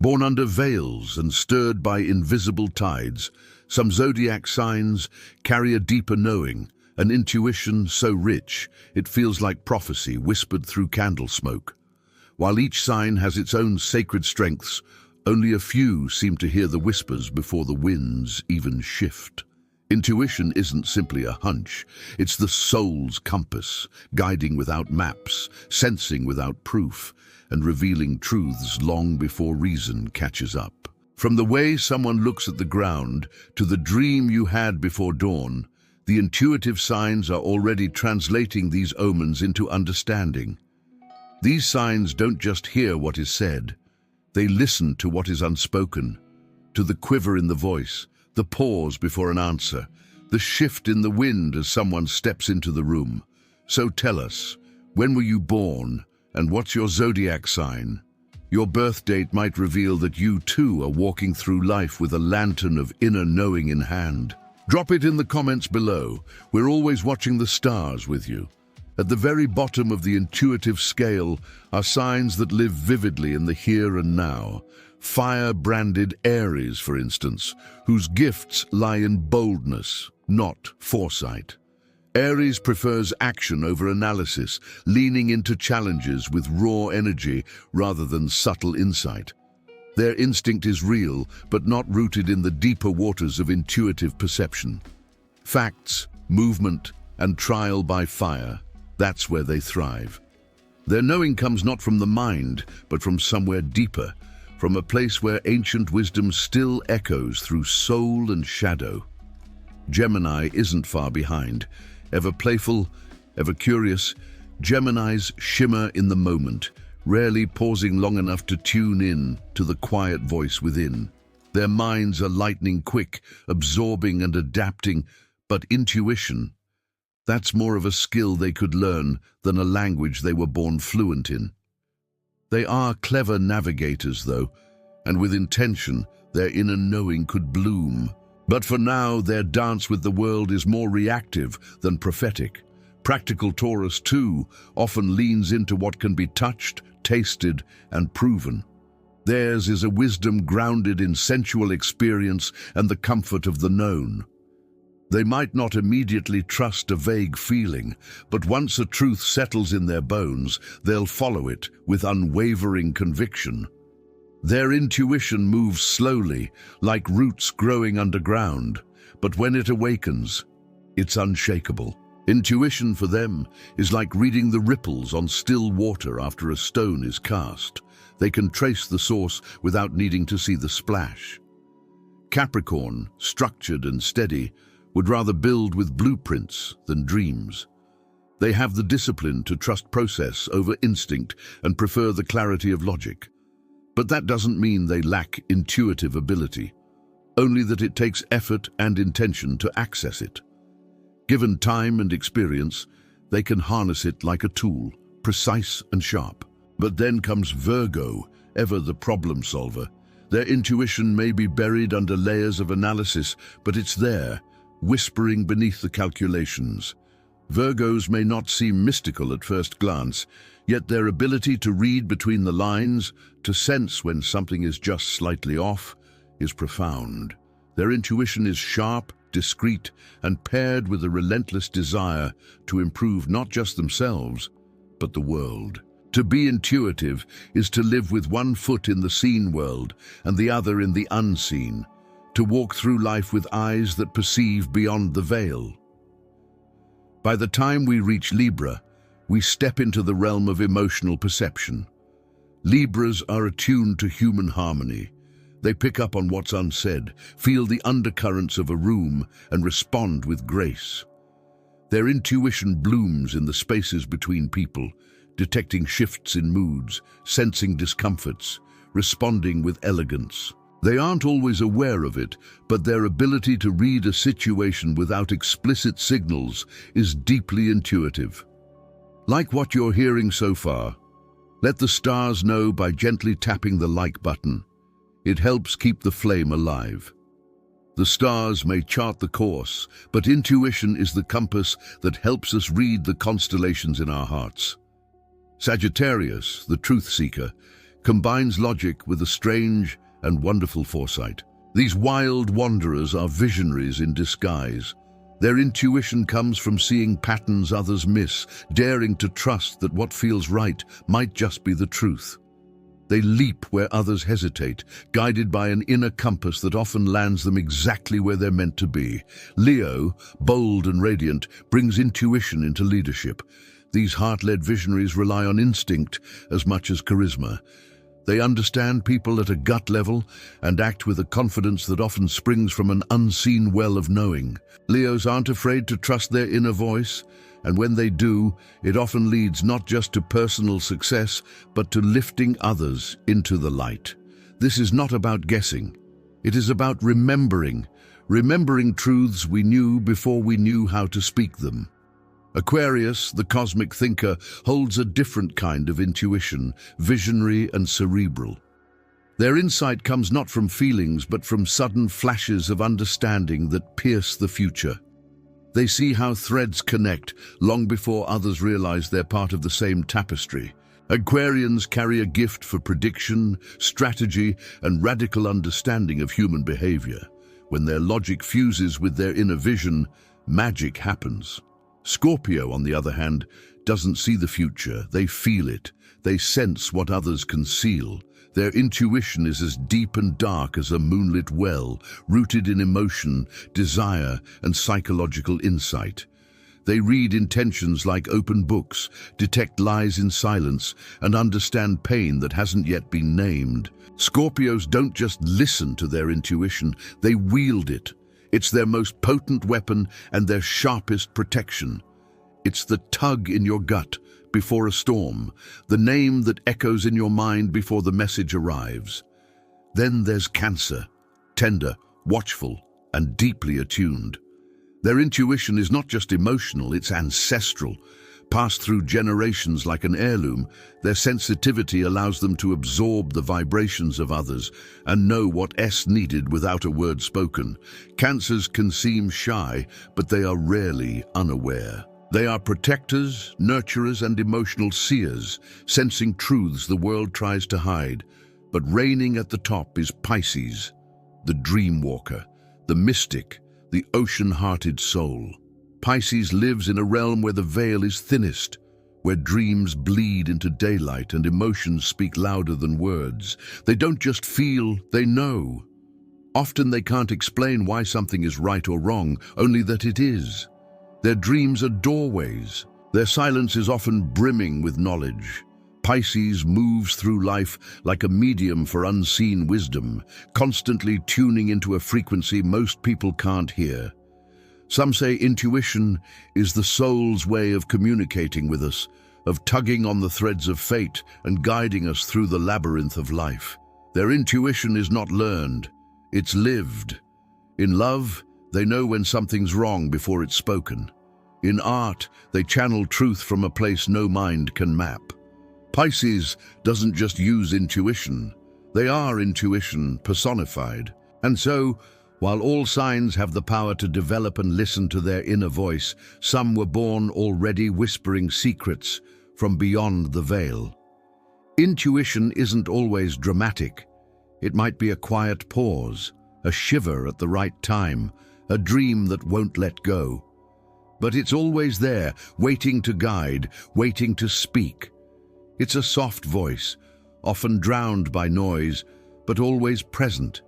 Born under veils and stirred by invisible tides, some zodiac signs carry a deeper knowing, an intuition so rich it feels like prophecy whispered through candle smoke. While each sign has its own sacred strengths, only a few seem to hear the whispers before the winds even shift. Intuition isn't simply a hunch, it's the soul's compass, guiding without maps, sensing without proof, and revealing truths long before reason catches up. From the way someone looks at the ground to the dream you had before dawn, the intuitive signs are already translating these omens into understanding. These signs don't just hear what is said, they listen to what is unspoken, to the quiver in the voice, the pause before an answer, the shift in the wind as someone steps into the room. So tell us, when were you born, and what's your zodiac sign? Your birth date might reveal that you too are walking through life with a lantern of inner knowing in hand. Drop it in the comments below. We're always watching the stars with you. At the very bottom of the intuitive scale are signs that live vividly in the here and now. Fire-branded Aries, for instance, whose gifts lie in boldness, not foresight. Aries prefers action over analysis, leaning into challenges with raw energy rather than subtle insight. Their instinct is real, but not rooted in the deeper waters of intuitive perception. Facts, movement, and trial by fire, that's where they thrive. Their knowing comes not from the mind, but from somewhere deeper, from a place where ancient wisdom still echoes through soul and shadow. Gemini isn't far behind. Ever playful, ever curious, Geminis shimmer in the moment, rarely pausing long enough to tune in to the quiet voice within. Their minds are lightning quick, absorbing and adapting, but intuition, that's more of a skill they could learn than a language they were born fluent in. They are clever navigators, though, and with intention, their inner knowing could bloom. But for now, their dance with the world is more reactive than prophetic. Practical Taurus, too, often leans into what can be touched, tasted, and proven. Theirs is a wisdom grounded in sensual experience and the comfort of the known. They might not immediately trust a vague feeling, but once a truth settles in their bones, they'll follow it with unwavering conviction. Their intuition moves slowly, like roots growing underground, but when it awakens, it's unshakable. Intuition for them is like reading the ripples on still water after a stone is cast. They can trace the source without needing to see the splash. Capricorn, structured and steady, would rather build with blueprints than dreams. They have the discipline to trust process over instinct and prefer the clarity of logic. But that doesn't mean they lack intuitive ability, only that it takes effort and intention to access it. Given time and experience, they can harness it like a tool, precise and sharp. But then comes Virgo, ever the problem solver. Their intuition may be buried under layers of analysis, but it's there, whispering beneath the calculations. Virgos may not seem mystical at first glance, yet their ability to read between the lines, to sense when something is just slightly off, is profound. Their intuition is sharp, discreet, and paired with a relentless desire to improve not just themselves, but the world. To be intuitive is to live with one foot in the seen world and the other in the unseen, to walk through life with eyes that perceive beyond the veil. By the time we reach Libra, we step into the realm of emotional perception. Libras are attuned to human harmony. They pick up on what's unsaid, feel the undercurrents of a room, and respond with grace. Their intuition blooms in the spaces between people, detecting shifts in moods, sensing discomforts, responding with elegance. They aren't always aware of it, but their ability to read a situation without explicit signals is deeply intuitive. Like what you're hearing so far, let the stars know by gently tapping the like button. It helps keep the flame alive. The stars may chart the course, but intuition is the compass that helps us read the constellations in our hearts. Sagittarius, the truth seeker, combines logic with a strange and wonderful foresight. These wild wanderers are visionaries in disguise. Their intuition comes from seeing patterns others miss, daring to trust that what feels right might just be the truth. They leap where others hesitate, guided by an inner compass that often lands them exactly where they're meant to be. Leo, bold and radiant, brings intuition into leadership. These heart-led visionaries rely on instinct as much as charisma. They understand people at a gut level and act with a confidence that often springs from an unseen well of knowing. Leos aren't afraid to trust their inner voice, and when they do, it often leads not just to personal success, but to lifting others into the light. This is not about guessing. It is about remembering truths we knew before we knew how to speak them. Aquarius, the cosmic thinker, holds a different kind of intuition, visionary and cerebral. Their insight comes not from feelings, but from sudden flashes of understanding that pierce the future. They see how threads connect long before others realize they're part of the same tapestry. Aquarians carry a gift for prediction, strategy, and radical understanding of human behavior. When their logic fuses with their inner vision, magic happens. Scorpio, on the other hand, doesn't see the future. They feel it. They sense what others conceal. Their intuition is as deep and dark as a moonlit well, rooted in emotion, desire, and psychological insight. They read intentions like open books, detect lies in silence, and understand pain that hasn't yet been named. Scorpios don't just listen to their intuition, they wield it. It's their most potent weapon and their sharpest protection. It's the tug in your gut before a storm, the name that echoes in your mind before the message arrives. Then there's Cancer, tender, watchful, and deeply attuned. Their intuition is not just emotional, it's ancestral. Passed through generations like an heirloom, their sensitivity allows them to absorb the vibrations of others and know what's needed without a word spoken. Cancers can seem shy, but they are rarely unaware. They are protectors, nurturers, and emotional seers, sensing truths the world tries to hide. But reigning at the top is Pisces, the dream walker, the mystic, the ocean-hearted soul. Pisces lives in a realm where the veil is thinnest, where dreams bleed into daylight and emotions speak louder than words. They don't just feel, they know. Often they can't explain why something is right or wrong, only that it is. Their dreams are doorways. Their silence is often brimming with knowledge. Pisces moves through life like a medium for unseen wisdom, constantly tuning into a frequency most people can't hear. Some say intuition is the soul's way of communicating with us, of tugging on the threads of fate and guiding us through the labyrinth of life. Their intuition is not learned, it's lived. In love, they know when something's wrong before it's spoken. In art, they channel truth from a place no mind can map. Pisces doesn't just use intuition, they are intuition personified. And so, while all signs have the power to develop and listen to their inner voice, some were born already whispering secrets from beyond the veil. Intuition isn't always dramatic. It might be a quiet pause, a shiver at the right time, a dream that won't let go. But it's always there, waiting to guide, waiting to speak. It's a soft voice, often drowned by noise, but always present,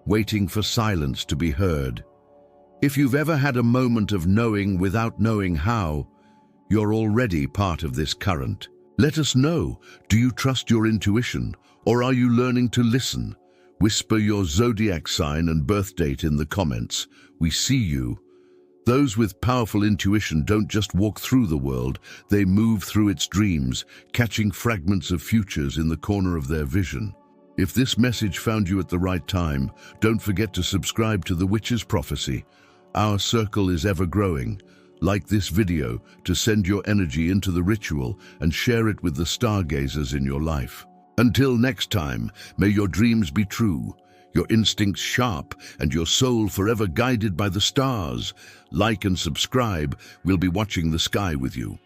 waiting for silence to be heard. If you've ever had a moment of knowing without knowing how, you're already part of this current. Let us know, do you trust your intuition, or are you learning to listen? Whisper your zodiac sign and birth date in the comments. We see you. Those with powerful intuition don't just walk through the world, they move through its dreams, catching fragments of futures in the corner of their vision. If this message found you at the right time, don't forget to subscribe to The Witch's Prophecy. Our circle is ever growing. Like this video to send your energy into the ritual and share it with the stargazers in your life. Until next time, may your dreams be true, your instincts sharp, and your soul forever guided by the stars. Like and subscribe, we'll be watching the sky with you.